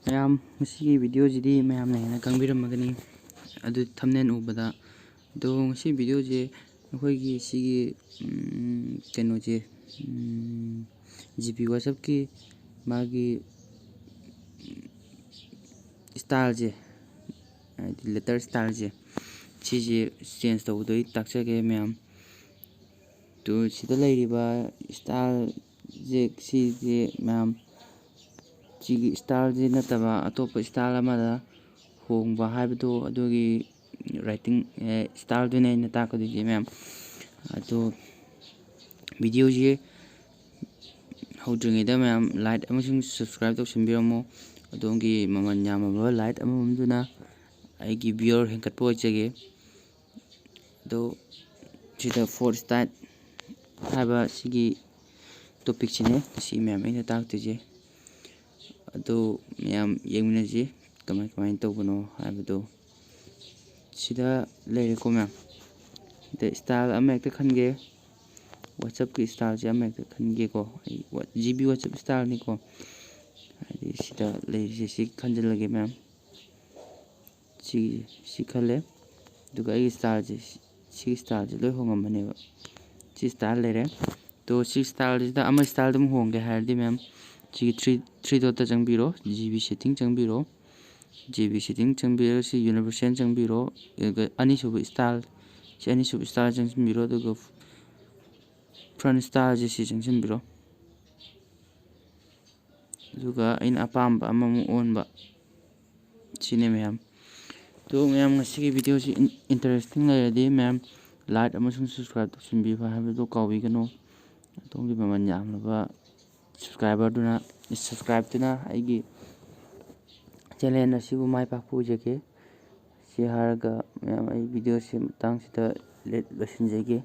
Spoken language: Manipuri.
ꯃꯌꯥꯝ ꯉꯁꯤꯒꯤ ꯚꯤꯗꯤꯑꯣꯁꯤꯗꯤ ꯃꯌꯥꯝꯅ ꯍꯦꯟꯅ ꯈꯪꯕꯤꯔꯝꯃꯒꯅꯤ ꯑꯗꯨ ꯊꯝꯕꯅꯦꯜ ꯎꯕꯗ ꯑꯗꯣ ꯉꯁꯤ ꯚꯤꯗꯤꯑꯣꯁꯦ ꯑꯩꯈꯣꯏꯒꯤ ꯁꯤꯒꯤ ꯀꯩꯅꯣꯁꯦ GP WhatsAppꯀꯤ ꯃꯥꯒꯤ ꯁ꯭ꯇꯥꯏꯜꯁꯦ ꯍꯥꯏꯗꯤ ꯂꯦꯇꯔ ꯁ꯭ꯇꯥꯏꯜꯁꯦ ꯁꯤꯁꯦ ꯆꯦꯟꯖ ꯇꯧꯕꯗꯩ ꯇꯥꯛꯆꯒꯦ ꯃꯌꯥꯝ ꯇꯣ ꯁꯤꯗ ꯂꯩꯔꯤꯕ ꯁ꯭ꯇꯥꯏꯜꯁꯦ ꯁꯤꯁꯦ ꯃꯌꯥꯝ ꯁꯤꯒꯤ ꯁ꯭ꯇꯥꯏꯜꯁꯦ ꯅꯠꯇꯕ ꯑꯇꯣꯞꯄ ꯁ꯭ꯇꯥꯏꯜ ꯑꯃꯗ ꯍꯣꯡꯕ ꯍꯥꯏꯕꯗꯣ ꯑꯗꯨꯒꯤ ꯔꯥꯏꯇꯤꯡ ꯁ꯭ꯇꯥꯏꯜꯗꯨꯅꯦ ꯑꯩꯅ ꯇꯥꯛꯀꯗꯣꯏꯁꯦ ꯃꯌꯥꯝ ꯑꯗꯣ ꯚꯤꯗꯤꯑꯣꯁꯦ ꯍꯧꯗ꯭ꯔꯤꯉꯩꯗ ꯃꯌꯥꯝ ꯂꯥꯏꯛ ꯑꯃꯁꯨꯡ ꯁꯕꯁꯀ꯭ꯔꯥꯏꯕ ꯇꯧꯁꯟꯕꯤꯔꯝꯃꯣ ꯑꯗꯣꯝꯒꯤ ꯃꯃꯜ ꯌꯥꯝꯃꯕ ꯂꯥꯏꯛ ꯑꯃꯃꯝꯗꯨꯅ ꯑꯩꯒꯤ ꯚꯤꯌꯨꯔ ꯍꯦꯟꯒꯠꯄ ꯑꯣꯏꯖꯒꯦ ꯑꯗꯣ ꯁꯤꯗ ꯐꯣꯔ ꯁ꯭ꯇꯥꯏꯜ ꯍꯥꯏꯕ ꯁꯤꯒꯤ ꯇꯣꯄꯤꯛꯁꯤꯅꯦ ꯁꯤ ꯃꯌꯥꯝ ꯑꯩꯅ ꯇꯥꯛꯇꯣꯏꯁꯦ ꯑꯗꯣ ꯃꯌꯥꯝ ꯌꯦꯡꯃꯤꯟꯅꯁꯤ ꯀꯃꯥꯏꯅ ꯇꯧꯕꯅꯣ ꯍꯥꯏꯕꯗꯣ ꯁꯤꯗ ꯂꯩꯔꯦꯀꯣ ꯃꯌꯥꯝ ꯁꯤꯗ ꯁ꯭ꯇꯥꯏꯜ ꯑꯃ ꯍꯦꯛꯇ ꯈꯟꯒꯦ WhatsAppꯀꯤ ꯁ꯭ꯇꯥꯏꯜꯁꯦ ꯑꯃ ꯍꯦꯛꯇ ಖꯟꯒꯦꯀꯣ ꯑꯩ GB WhatsApp ꯁ꯭ꯇꯥꯏꯜꯅꯤꯀꯣ ꯍꯥꯏꯗꯤ ꯁꯤꯗ ꯂꯩꯔꯤꯁꯦ ꯁꯤ ꯈꯟꯖꯤꯜꯂꯒꯦ ꯃꯌꯥꯝ ꯁꯤ ꯈꯜꯂꯦ ꯑꯗꯨꯒ ꯑꯩꯒꯤ ꯁ꯭ꯇꯥꯏꯜꯁꯦ ꯁꯤꯒꯤ ꯁ꯭ꯇꯥꯏꯜꯁꯦ ꯂꯣꯏ ꯍꯣꯡꯉꯝꯃꯅꯦꯕ ꯁꯤ ꯁ꯭ꯇꯥꯏꯜ ꯂꯩꯔꯦ ꯇꯣ ꯁꯤ ꯁ꯭ꯇꯥꯏꯜꯁꯤꯗ ꯑꯃ ꯁ꯭ꯇꯥꯏꯜ ꯑꯗꯨꯝ ꯍꯣꯡꯒꯦ ꯍꯥꯏꯔꯗꯤ ꯃꯌꯥꯝ ꯁꯤꯒꯤ ꯊ꯭ꯔꯤ ꯗꯣꯠꯇ ꯆꯪꯕꯤꯔꯣ GB ꯁꯦꯠꯇꯤꯡ ꯆꯪꯕꯤꯔꯣ GB ꯁꯦꯠꯇꯤꯡ ꯆꯪꯕꯤꯔꯒ ꯁꯤ ꯌꯨꯅꯤꯚꯔꯁꯦꯜ ꯆꯪꯕꯤꯔꯣ ꯑꯗꯨꯒ ꯑꯅꯤꯁꯨꯕ ꯁ꯭ꯇꯥꯏꯜ ꯁꯤ ꯑꯅꯤꯁꯨꯕ ꯁ꯭ꯇꯥꯏꯜ ꯆꯪꯁꯤꯟꯕꯤꯔꯣ ꯑꯗꯨꯒ ꯐ꯭ꯔꯟꯠ ꯁ꯭ꯇꯥꯏꯜꯁꯦ ꯁꯤ ꯆꯪꯁꯤꯟꯕꯤꯔꯣ ꯑꯗꯨꯒ ꯑꯩꯅ ꯑꯄꯥꯝꯕ ꯑꯃꯃꯨꯛ ꯑꯣꯟꯕ ꯁꯤꯅꯦ ꯃꯌꯥꯝ ꯇꯣ ꯃꯌꯥꯝ ꯉꯁꯤꯒꯤ ꯚꯤꯗꯤꯑꯣꯁꯤ ꯏꯟꯇꯔꯦꯁꯇꯤꯡ ꯂꯩꯔꯗꯤ ꯃꯌꯥꯝ ꯂꯥꯏꯛ ꯑꯃꯁꯨꯡ ꯁꯕꯁꯀ꯭ꯔꯥꯏꯕ ꯇꯧꯁꯤꯟꯕꯤꯕ ꯍꯥꯏꯕꯗꯨ ꯀꯥꯎꯕꯤꯒꯅꯨ ꯑꯗꯣꯝꯒꯤ ꯃꯃꯜ ꯌꯥꯝꯂꯕ ꯁꯕꯁꯀ꯭ꯔꯥꯏꯕꯇꯨꯅ ꯑꯩꯒꯤ ꯆꯦꯅꯦꯜ ꯑꯁꯤꯕꯨ ꯃꯥꯏ ꯄꯥꯛꯄ ꯑꯣꯏꯖꯒꯦ ꯁꯤ ꯍꯥꯏꯔꯒ ꯃꯌꯥꯝ ꯑꯩ ꯚꯤꯗꯤꯑꯣꯁꯤ ꯃꯇꯥꯡꯁꯤꯗ ꯂꯣꯏꯁꯤꯟꯖꯒꯦ